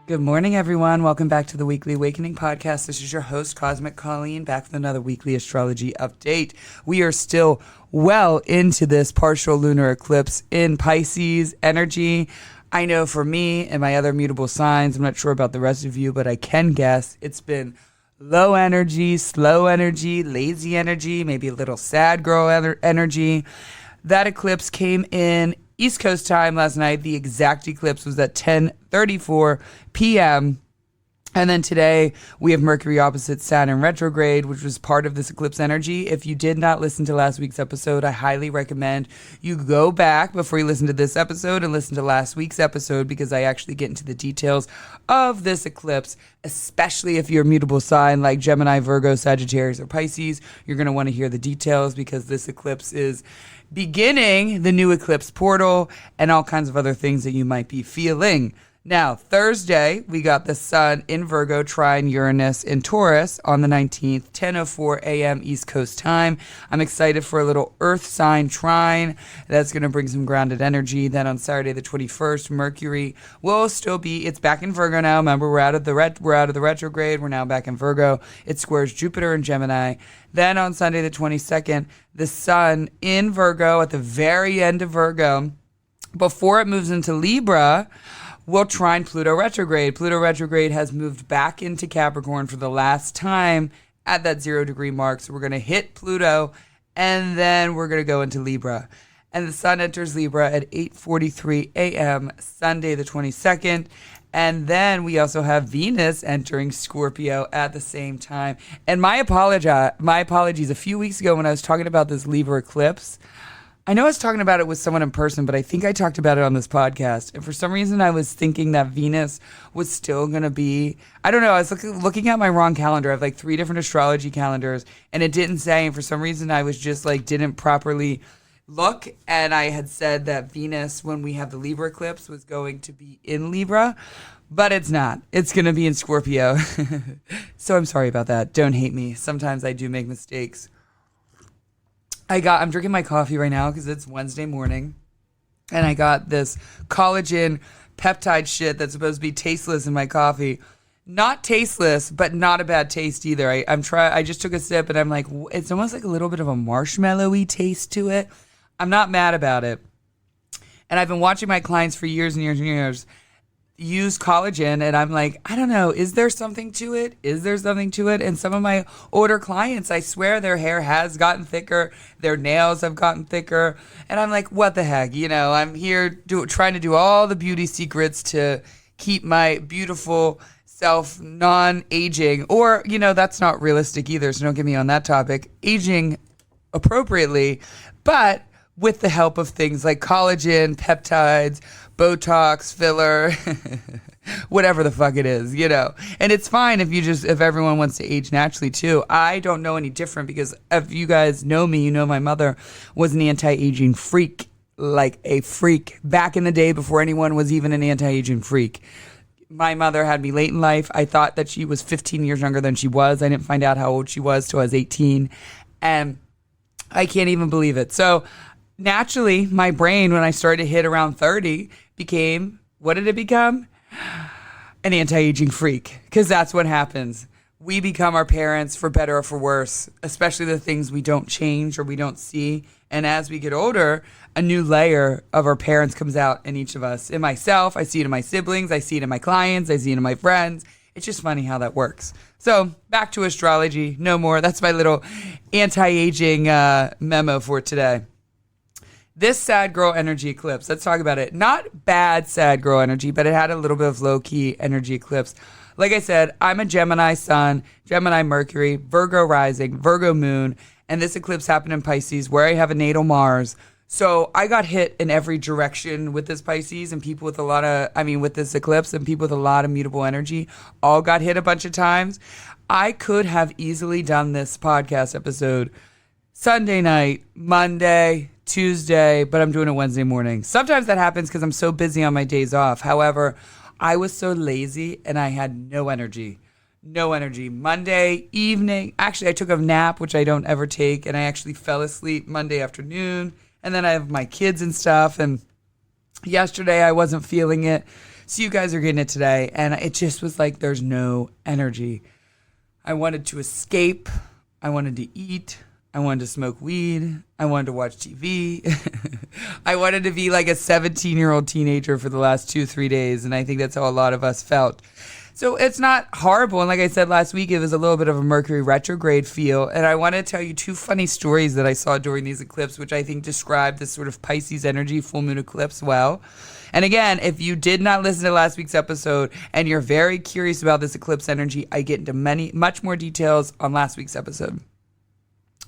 Good morning, everyone. Welcome back to the Weekly Awakening Podcast. This is your host, Cosmic Colleen, back with another weekly astrology update. We are still well into this partial lunar eclipse in Pisces energy. I know for me and my other mutable signs, I'm not sure about the rest of you, but I can guess it's been low energy, slow energy, lazy energy, maybe a little sad girl energy. That eclipse came in East Coast time last night. The exact eclipse was at 10:34 p.m. And then today we have Mercury opposite Saturn retrograde, which was part of this eclipse energy. If you did not listen to last week's episode, I highly recommend you go back before you listen to this episode and listen to last week's episode, because I actually get into the details of this eclipse, especially if you're a mutable sign like Gemini, Virgo, Sagittarius, or Pisces. You're going to want to hear the details, because this eclipse is beginning the new eclipse portal and all kinds of other things that you might be feeling. Now, Thursday, we got the sun in Virgo, trine Uranus in Taurus on the 19th, 10:04 a.m. East Coast time. I'm excited for a little earth sign trine. That's going to bring some grounded energy. Then on Saturday, the 21st, Mercury will still be, it's back in Virgo now. Remember, we're out of the retrograde. We're now back in Virgo. It squares Jupiter and Gemini. Then on Sunday, the 22nd, the sun in Virgo at the very end of Virgo, before it moves into Libra, will trine Pluto retrograde. Pluto retrograde has moved back into Capricorn for the last time at that 0 degree mark. So we're going to hit Pluto, and then we're going to go into Libra. And the sun enters Libra at 8:43 a.m. Sunday the 22nd. And then we also have Venus entering Scorpio at the same time. And my apologies, a few weeks ago when I was talking about this Libra eclipse, I know I was talking about it with someone in person, but I think I talked about it on this podcast. And for some reason, I was thinking that Venus was still going to be, I don't know, I was looking at my wrong calendar. I have like 3 different astrology calendars, and it didn't say. And for some reason, I was just like, didn't properly look. And I had said that Venus, when we have the Libra eclipse, was going to be in Libra, but it's not. It's going to be in Scorpio. So I'm sorry about that. Don't hate me. Sometimes I do make mistakes. I'm drinking my coffee right now because it's Wednesday morning, and I got this collagen peptide shit that's supposed to be tasteless in my coffee. Not tasteless, but not a bad taste either. I just took a sip, and I'm like, it's almost like a little bit of a marshmallowy taste to it. I'm not mad about it. And I've been watching my clients for years and years and years use collagen, and I'm like, I don't know, is there something to it? And some of my older clients, I swear their hair has gotten thicker, their nails have gotten thicker, and I'm like, what the heck? I'm here trying to do all the beauty secrets to keep my beautiful self non-aging, or, that's not realistic either, so don't get me on that topic, aging appropriately, but with the help of things like collagen, peptides, Botox, filler, whatever the fuck it is, And it's fine if everyone wants to age naturally too. I don't know any different, because if you guys know me, my mother was an anti-aging freak, like a freak, back in the day before anyone was even an anti-aging freak. My mother had me late in life. I thought that she was 15 years younger than she was. I didn't find out how old she was till I was 18. And I can't even believe it. So naturally, my brain, when I started to hit around 30, became, what did it become? An anti-aging freak. Because that's what happens. We become our parents for better or for worse, especially the things we don't change or we don't see. And as we get older, a new layer of our parents comes out in each of us. In myself, I see it in my siblings, I see it in my clients, I see it in my friends. It's just funny how that works. So back to astrology, no more. That's my little anti-aging memo for today. This sad girl energy eclipse, let's talk about it. Not bad sad girl energy, but it had a little bit of low-key energy eclipse. Like I said, I'm a Gemini sun, Gemini Mercury, Virgo rising, Virgo moon, and this eclipse happened in Pisces, where I have a natal Mars. So I got hit in every direction with this Pisces, and people with with this eclipse, and people with a lot of mutable energy all got hit a bunch of times. I could have easily done this podcast episode Sunday night, Monday, Tuesday, but I'm doing it Wednesday morning. Sometimes that happens because I'm so busy on my days off. However, I was so lazy and I had no energy. Monday evening, actually I took a nap, which I don't ever take, and I actually fell asleep Monday afternoon. And then I have my kids and stuff, and yesterday I wasn't feeling it. So you guys are getting it today. And it just was like there's no energy. I wanted to escape. I wanted to eat. I wanted to smoke weed. I wanted to watch TV. I wanted to be like a 17-year-old teenager for the last 2-3 days. And I think that's how a lot of us felt. So it's not horrible. And like I said last week, it was a little bit of a Mercury retrograde feel. And I want to tell you 2 funny stories that I saw during these eclipses, which I think describe this sort of Pisces energy full moon eclipse well. And again, if you did not listen to last week's episode and you're very curious about this eclipse energy, I get into much more details on last week's episode.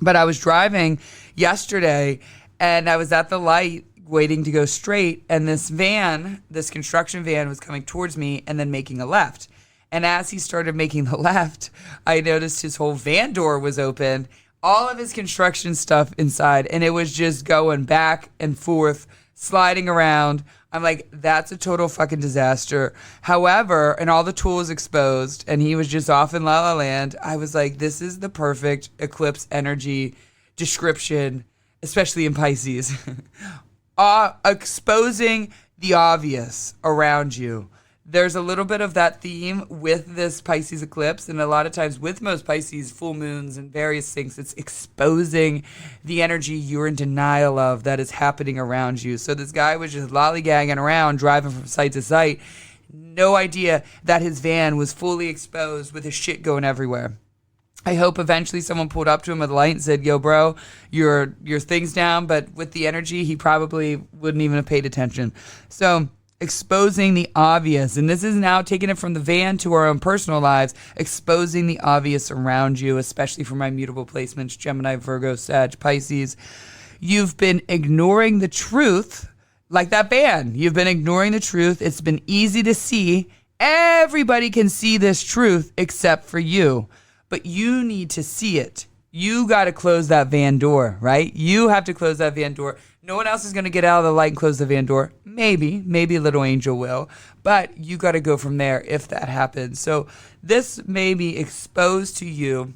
But I was driving yesterday and I was at the light waiting to go straight. And this construction van was coming towards me and then making a left. And as he started making the left, I noticed his whole van door was open, all of his construction stuff inside, and it was just going back and forth, sliding around. I'm like, that's a total fucking disaster. However, and all the tools exposed, and he was just off in La La Land, I was like, this is the perfect eclipse energy description, especially in Pisces. Exposing the obvious around you. There's a little bit of that theme with this Pisces eclipse, and a lot of times with most Pisces full moons and various things, it's exposing the energy you're in denial of that is happening around you. So this guy was just lollygagging around, driving from site to site, no idea that his van was fully exposed with his shit going everywhere. I hope eventually someone pulled up to him with a light and said, yo, bro, your thing's down, but with the energy, he probably wouldn't even have paid attention. So exposing the obvious, and this is now taking it from the van to our own personal lives, exposing the obvious around you, especially for my mutable placements, Gemini, Virgo, Sag, Pisces. You've been ignoring the truth like that van. You've been ignoring the truth. It's been easy to see. Everybody can see this truth except for you, but you need to see it. You got to close that van door, right? You have to close that van door. No one else is going to get out of the light and close the van door. Maybe a little angel will, but you got to go from there if that happens. So this may be exposed to you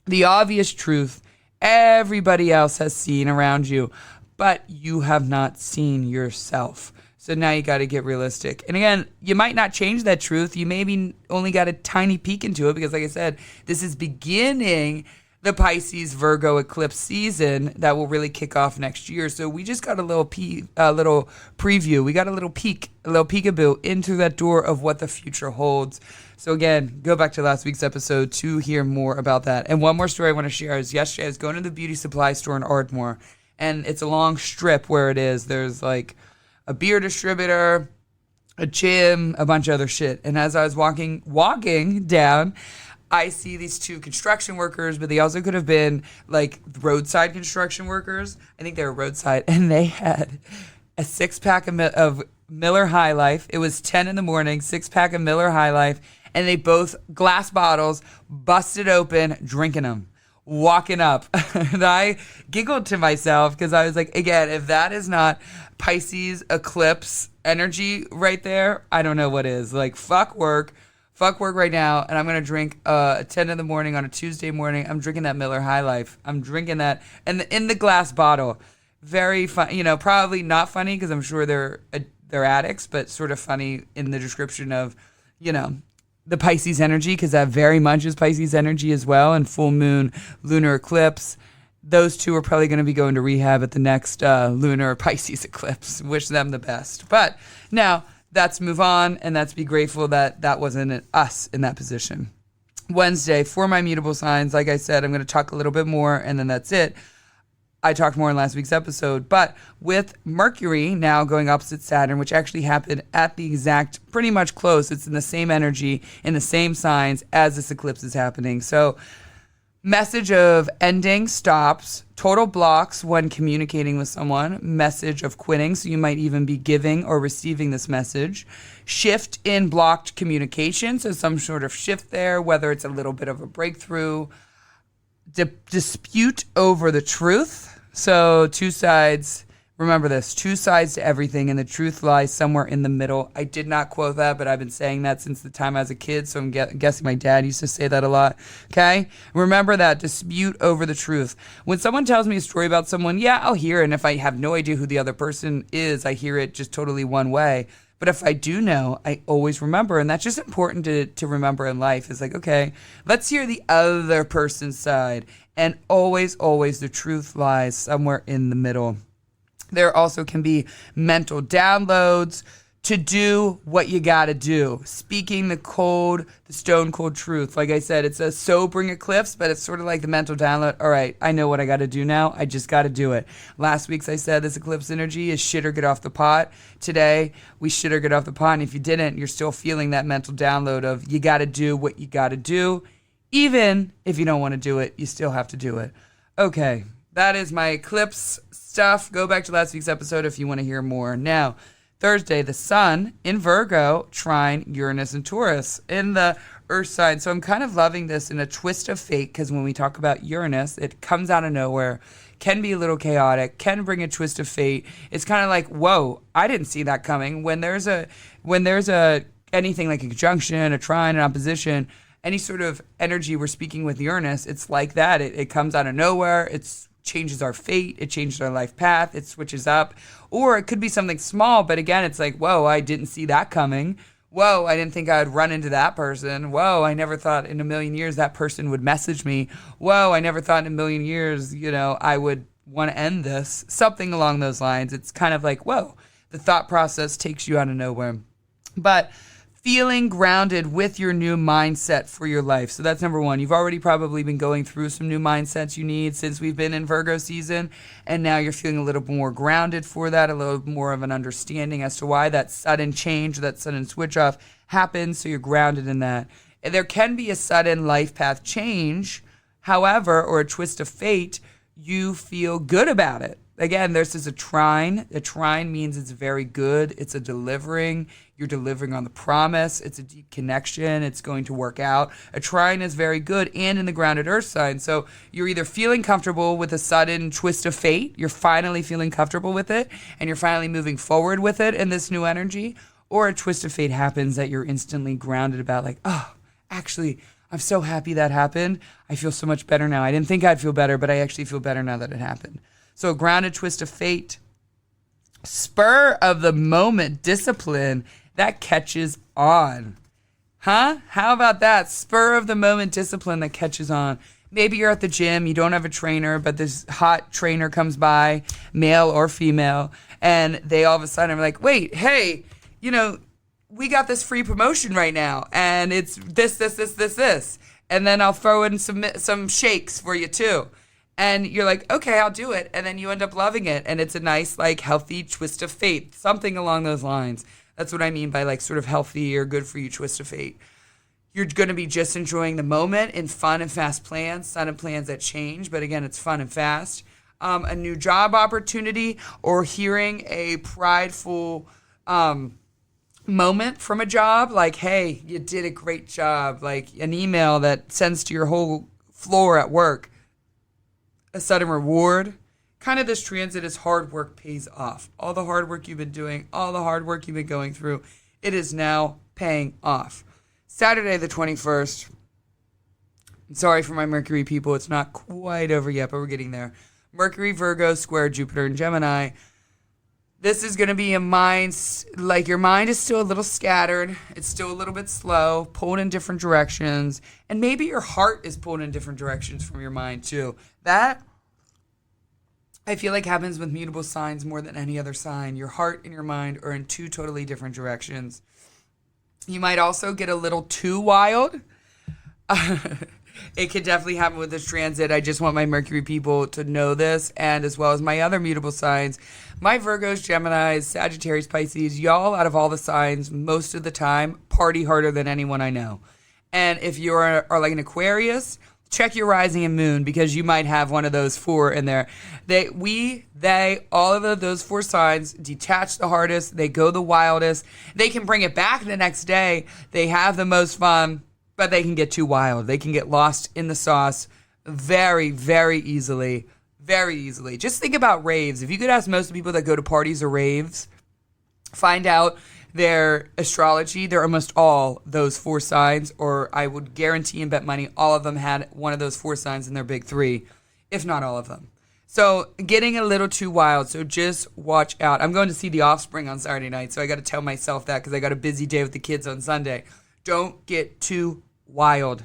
the obvious truth everybody else has seen around you, but you have not seen yourself. So now you got to get realistic. And again, you might not change that truth. You maybe only got a tiny peek into it because, like I said, this is beginning the Pisces Virgo eclipse season that will really kick off next year. So we just got a little preview. We got a little peekaboo into that door of what the future holds. So again, go back to last week's episode to hear more about that. And one more story I want to share is yesterday I was going to the beauty supply store in Ardmore, and it's a long strip where it is. There's like a beer distributor, a gym, a bunch of other shit. And as I was walking down, I see these 2 construction workers, but they also could have been like roadside construction workers. I think they were roadside, and they had a 6-pack of Miller High Life. It was 10 in the morning, 6-pack of Miller High Life, and they both glass bottles, busted open, drinking them, walking up. And I giggled to myself because I was like, again, if that is not Pisces eclipse energy right there, I don't know what is. Like, fuck work right now, and I'm going to drink at 10 in the morning on a Tuesday morning. I'm drinking that Miller High Life. I'm drinking that and in the glass bottle. Very fun, probably not funny because I'm sure they're addicts, but sort of funny in the description of, the Pisces energy, because that very much is Pisces energy as well, and full moon, lunar eclipse. Those 2 are probably going to be going to rehab at the next lunar Pisces eclipse. Wish them the best. But now, let's move on, and let's be grateful that wasn't us in that position. Wednesday, for my mutable signs, like I said, I'm going to talk a little bit more, and then that's it. I talked more in last week's episode, but with Mercury now going opposite Saturn, which actually happened at the exact, pretty much close, it's in the same energy, in the same signs as this eclipse is happening. So message of ending, stops, total blocks when communicating with someone, message of quitting, so you might even be giving or receiving this message, shift in blocked communication, so some sort of shift there, whether it's a little bit of a breakthrough, dispute over the truth, so 2 sides. Remember this, 2 sides to everything, and the truth lies somewhere in the middle. I did not quote that, but I've been saying that since the time I was a kid, so I'm guessing my dad used to say that a lot, okay? Remember that, dispute over the truth. When someone tells me a story about someone, yeah, I'll hear it, and if I have no idea who the other person is, I hear it just totally one way. But if I do know, I always remember. And that's just important to remember in life. It's like, okay, let's hear the other person's side. And always, always the truth lies somewhere in the middle. There also can be mental downloads to do what you got to do. Speaking the stone cold truth. Like I said, it's a sobering eclipse, but it's sort of like the mental download. All right, I know what I got to do now. I just got to do it. Last week's I said this eclipse energy is shit or get off the pot. Today, we shit or get off the pot. And if you didn't, you're still feeling that mental download of you got to do what you got to do. Even if you don't want to do it, you still have to do it. Okay, that is my eclipse stuff. Go back to last week's episode if you want to hear more. Now, Thursday, the sun in Virgo, trine Uranus and Taurus in the earth sign. So I'm kind of loving this in a twist of fate, because when we talk about Uranus, it comes out of nowhere, can be a little chaotic, can bring a twist of fate. It's kind of like, whoa, I didn't see that coming. When there's anything like a conjunction, a trine, an opposition, any sort of energy we're speaking with Uranus, it's like that. It comes out of nowhere. It's changes our fate, it changes our life path, it switches up. Or it could be something small, but again, it's like, whoa, I didn't see that coming. Whoa, I didn't think I'd run into that person. Whoa, I never thought in a million years that person would message me. Whoa, I never thought in a million years, I would want to end this. Something along those lines. It's kind of like, whoa, the thought process takes you out of nowhere. But feeling grounded with your new mindset for your life. So that's number one. You've already probably been going through some new mindsets you need since we've been in Virgo season. And now you're feeling a little more grounded for that, a little more of an understanding as to why that sudden change, that sudden switch off happens. So you're grounded in that. And there can be a sudden life path change, however, or a twist of fate, you feel good about it. Again, this is a trine. A trine means it's very good. It's a delivering. You're delivering on the promise. It's a deep connection. It's going to work out. A trine is very good and in the grounded earth sign. So you're either feeling comfortable with a sudden twist of fate, you're finally feeling comfortable with it, and you're finally moving forward with it in this new energy, or a twist of fate happens that you're instantly grounded about, like, oh, actually, I'm so happy that happened. I feel so much better now. I didn't think I'd feel better, but I actually feel better now that it happened. So a grounded twist of fate, spur of the moment discipline that catches on. Huh? How about that? Spur of the moment discipline that catches on. Maybe you're at the gym, you don't have a trainer, but this hot trainer comes by, male or female, and they all of a sudden are like, wait, hey, we got this free promotion right now, and it's this. And then I'll throw in some shakes for you too. And you're like, okay, I'll do it. And then you end up loving it. And it's a nice, healthy twist of fate. Something along those lines. That's what I mean by, sort of healthy or good for you twist of fate. You're going to be just enjoying the moment in fun and fast plans, sudden plans that change. But again, it's fun and fast. A new job opportunity, or hearing a prideful moment from a job. Like, hey, you did a great job. Like an email that sends to your whole floor at work. A sudden reward. Kind of this transit is hard work pays off. All the hard work you've been doing, all the hard work you've been going through, it is now paying off. Saturday the 21st. I'm sorry for my Mercury people. It's not quite over yet, but we're getting there. Mercury, Virgo, square Jupiter and Gemini. This is going to be your mind is still a little scattered. It's still a little bit slow, pulled in different directions. And maybe your heart is pulled in different directions from your mind too. That, I feel like, happens with mutable signs more than any other sign. Your heart and your mind are in two totally different directions. You might also get a little too wild. It could definitely happen with this transit. I just want my Mercury people to know this, and as well as my other mutable signs. My Virgos, Geminis, Sagittarius, Pisces, y'all out of all the signs, most of the time, party harder than anyone I know. And if you are like an Aquarius, check your rising and moon, because you might have one of those four in there. All of those four signs detach the hardest. They go the wildest. They can bring it back the next day. They have the most fun, but they can get too wild. They can get lost in the sauce very, very easily. Very easily. Just think about raves. If you could ask most of the people that go to parties or raves, find out their astrology, they're almost all those four signs, or I would guarantee and bet money all of them had one of those four signs in their big three, if not all of them. So getting a little too wild. So just watch out. I'm going to see The Offspring on Saturday night, so I got to tell myself that because I got a busy day with the kids on Sunday. Don't get too wild.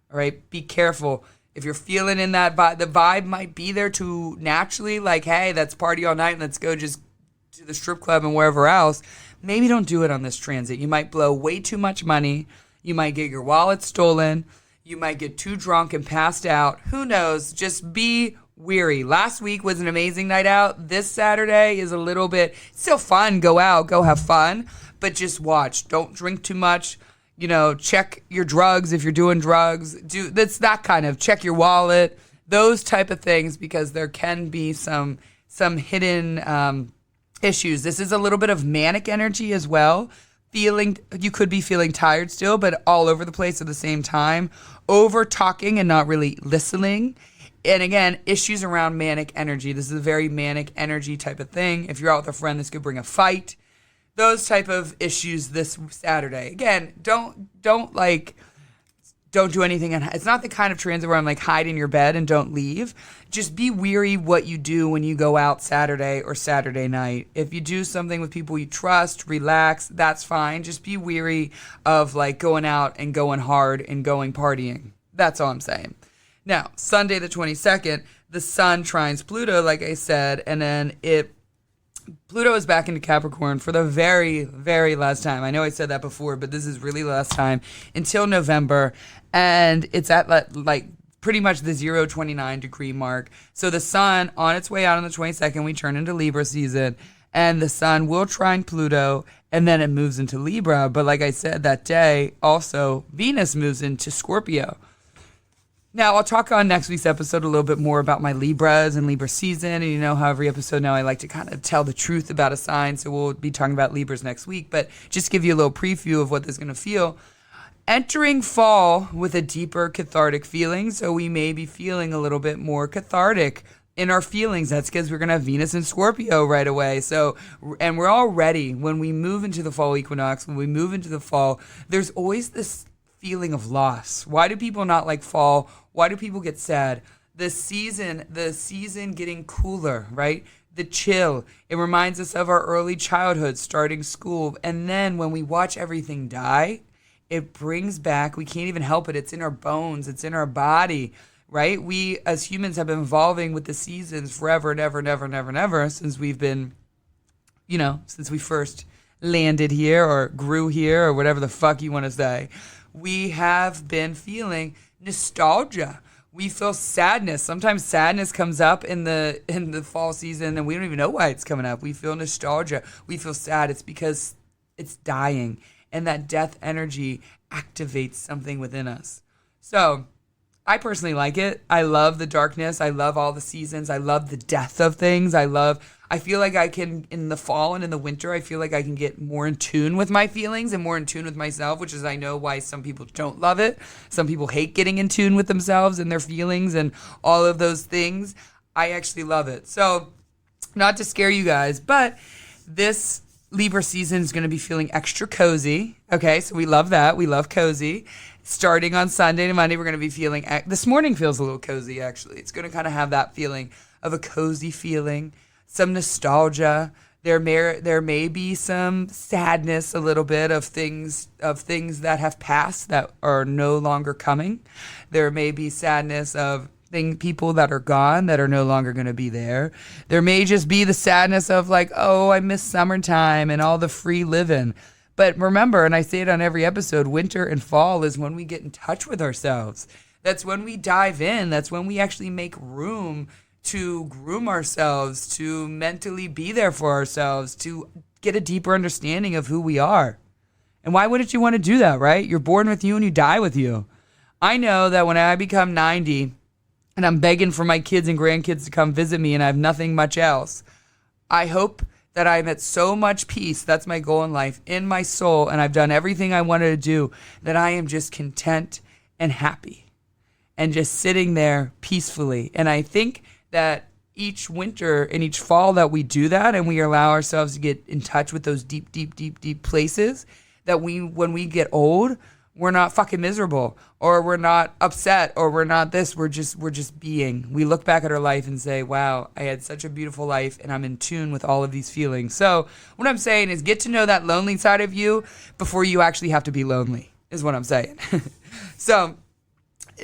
All right? Be careful. If you're feeling in that vibe, the vibe might be there too naturally, like, hey, that's party all night and let's go just to the strip club and wherever else. Maybe don't do it on this transit. You might blow way too much money. You might get your wallet stolen. You might get too drunk and passed out. Who knows? Just be weary. Last week was an amazing night out. This Saturday is a little bit still fun. Go out, go have fun, but just watch. Don't drink too much. Check your drugs if you're doing drugs. That's that kind of check your wallet, those type of things, because there can be some hidden issues. This is a little bit of manic energy as well. You could be feeling tired still, but all over the place at the same time. Over talking and not really listening. And again, issues around manic energy. This is a very manic energy type of thing. If you're out with a friend, this could bring a fight. Those type of issues this Saturday. Again, don't do anything. It's not the kind of transit where I'm like hide in your bed and don't leave. Just be weary what you do when you go out Saturday or Saturday night. If you do something with people you trust, relax, that's fine. Just be weary of like going out and going hard and going partying. That's all I'm saying. Now, Sunday the 22nd, the sun trines Pluto, like I said, and then Pluto is back into Capricorn for the very, very last time. I know I said that before, but this is really the last time until November. And it's at like pretty much the 0-29 degree mark. So the sun on its way out on the 22nd, we turn into Libra season. And the sun will trine Pluto, and then it moves into Libra. But like I said, that day, also, Venus moves into Scorpio. Now, I'll talk on next week's episode a little bit more about my Libras and Libra season. And how every episode now I like to kind of tell the truth about a sign. So we'll be talking about Libras next week. But just give you a little preview of what this is going to feel. Entering fall with a deeper cathartic feeling. So we may be feeling a little bit more cathartic in our feelings. That's because we're going to have Venus and Scorpio right away. So, and we're all ready when we move into the fall equinox, when we move into the fall, there's always this feeling of loss. Why do people not like fall? Why do people get sad? The season getting cooler, right? The chill. It reminds us of our early childhood, starting school. And then when we watch everything die, it brings back, we can't even help it. It's in our bones. It's in our body, right? We as humans have been evolving with the seasons forever and ever and ever and ever and ever since we've been, since we first landed here or grew here or whatever the fuck you want to say. We have been feeling nostalgia. We feel sadness. Sometimes sadness comes up in the fall season and we don't even know why it's coming up. We feel nostalgia. We feel sad. It's because it's dying, and that death energy activates something within us. So I personally like it. I love the darkness. I love all the seasons. I love the death of things. I feel like I can, in the fall and in the winter, I feel like I can get more in tune with my feelings and more in tune with myself, which is I know why some people don't love it. Some people hate getting in tune with themselves and their feelings and all of those things. I actually love it. So not to scare you guys, but this Libra season is going to be feeling extra cozy. Okay, so we love that. We love cozy. Starting on Sunday to Monday, we're going to be feeling, this morning feels a little cozy, actually. It's going to kind of have that feeling of a cozy feeling, some nostalgia. There may be some sadness, a little bit of things that have passed that are no longer coming. There may be sadness of people that are gone that are no longer going to be there. There may just be the sadness of like, oh, I miss summertime and all the free living. But remember, and I say it on every episode, winter and fall is when we get in touch with ourselves. That's when we dive in. That's when we actually make room to groom ourselves, to mentally be there for ourselves, to get a deeper understanding of who we are. And why wouldn't you want to do that, right? You're born with you and you die with you. I know that when I become 90 and I'm begging for my kids and grandkids to come visit me and I have nothing much else, I hope that I'm at so much peace, that's my goal in life, in my soul, and I've done everything I wanted to do, that I am just content and happy and just sitting there peacefully. And I think that each winter and each fall that we do that and we allow ourselves to get in touch with those deep, deep, deep, deep places, that when we get old, we're not fucking miserable, or we're not upset, or we're not this. We're just being. We look back at our life and say, wow, I had such a beautiful life, and I'm in tune with all of these feelings. So what I'm saying is get to know that lonely side of you before you actually have to be lonely, is what I'm saying. So,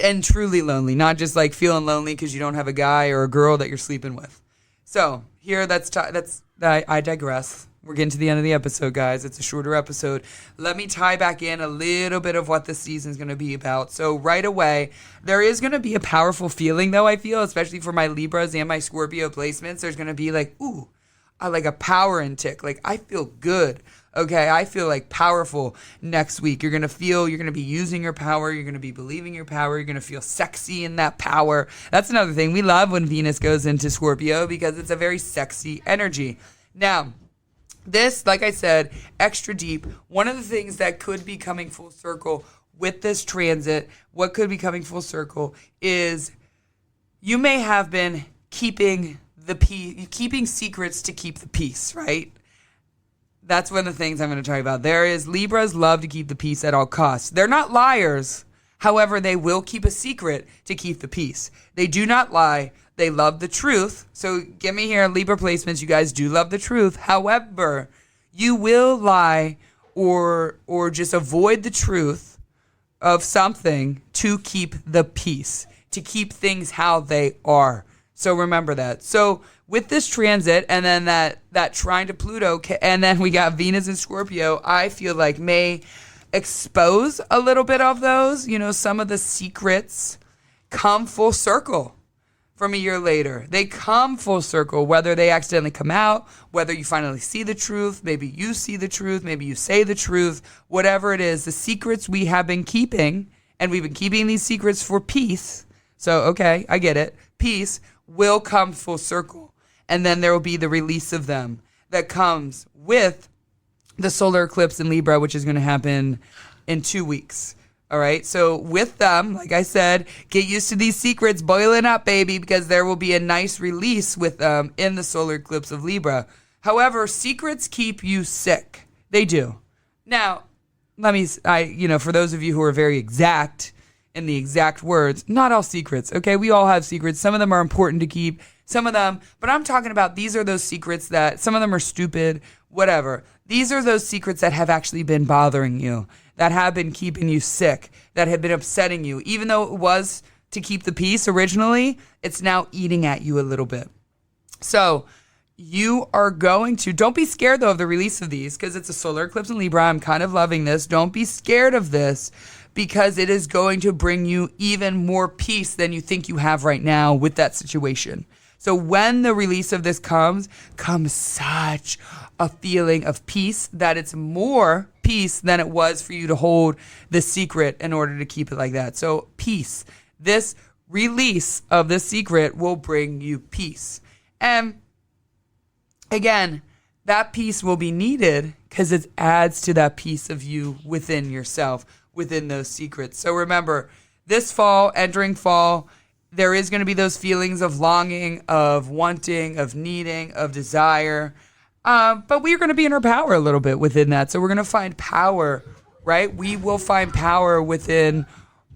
and truly lonely, not just like feeling lonely because you don't have a guy or a girl that you're sleeping with. So here, I digress. We're getting to the end of the episode, guys. It's a shorter episode. Let me tie back in a little bit of what this season is going to be about. So right away, there is going to be a powerful feeling, though, I feel, especially for my Libras and my Scorpio placements. There's going to be like, ooh, I like a power intick. Like, I feel good. Okay, I feel like powerful next week. You're going to be using your power. You're going to be believing your power. You're going to feel sexy in that power. That's another thing. We love when Venus goes into Scorpio because it's a very sexy energy. Now, this, like I said, extra deep. One of the things that could be coming full circle with this transit, what could be coming full circle is you may have been keeping secrets to keep the peace, right? That's one of the things I'm going to talk about. Libras love to keep the peace at all costs. They're not liars. However, they will keep a secret to keep the peace. They do not lie. They love the truth. So give me here Libra placements. You guys do love the truth. However, you will lie or just avoid the truth of something to keep the peace, to keep things how they are. So remember that. So with this transit and then that trine to Pluto, and then we got Venus in Scorpio, I feel like may expose a little bit of those. Some of the secrets come full circle from a year later. They come full circle, whether they accidentally come out, whether you finally see the truth, maybe you see the truth, maybe you say the truth, whatever it is, the secrets we have been keeping, and we've been keeping these secrets for peace. So, okay, I get it. Peace will come full circle. And then there will be the release of them that comes with the solar eclipse in Libra, which is going to happen in 2 weeks. All right. So with them, like I said, get used to these secrets boiling up, baby, because there will be a nice release with them in the solar eclipse of Libra. However, secrets keep you sick. They do. Now, for those of you who are very exact in the exact words, not all secrets. Okay. We all have secrets. Some of them are important to keep. Some of them, but I'm talking about these are those secrets that some of them are stupid, whatever. These are those secrets that have actually been bothering you, that have been keeping you sick, that have been upsetting you. Even though it was to keep the peace originally, it's now eating at you a little bit. So you are don't be scared though of the release of these because it's a solar eclipse in Libra. I'm kind of loving this. Don't be scared of this because it is going to bring you even more peace than you think you have right now with that situation. So when the release of this comes such a feeling of peace that it's more peace than it was for you to hold the secret in order to keep it like that. So peace. This release of the secret will bring you peace. And again, that peace will be needed because it adds to that piece of you within yourself, within those secrets. So remember, this fall, entering fall, there is going to be those feelings of longing, of wanting, of needing, of desire. But we're going to be in our power a little bit within that. So we're going to find power, right? We will find power within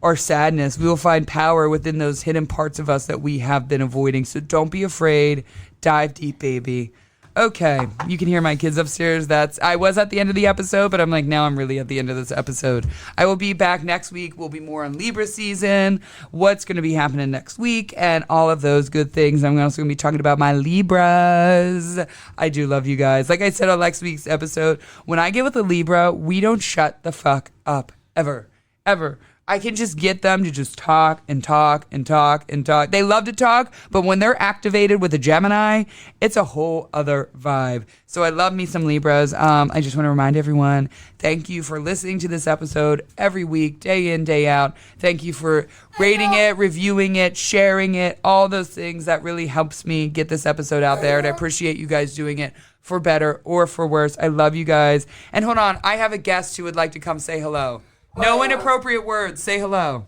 our sadness. We will find power within those hidden parts of us that we have been avoiding. So don't be afraid. Dive deep, baby. Okay, you can hear my kids upstairs. I was at the end of the episode, but I'm like, now I'm really at the end of this episode. I will be back next week. We'll be more on Libra season, what's going to be happening next week, and all of those good things. I'm also going to be talking about my Libras. I do love you guys. Like I said on next week's episode, when I get with a Libra, we don't shut the fuck up. Ever. Ever. I can just get them to just talk and talk and talk and talk. They love to talk, but when they're activated with a Gemini, it's a whole other vibe. So I love me some Libras. I just want to remind everyone, thank you for listening to this episode every week, day in, day out. Thank you for rating it, reviewing it, sharing it, all those things. That really helps me get this episode out there, and I appreciate you guys doing it for better or for worse. I love you guys. And hold on, I have a guest who would like to come say hello. No inappropriate words. Say hello.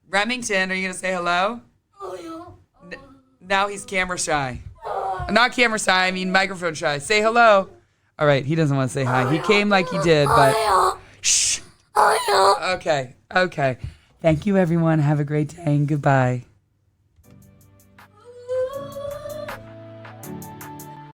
Remington, are you going to say hello? Now he's camera shy. Not camera shy, I mean microphone shy. Say hello. All right, he doesn't want to say hi. He came like he did, but shh. Okay. Thank you, everyone. Have a great day and goodbye.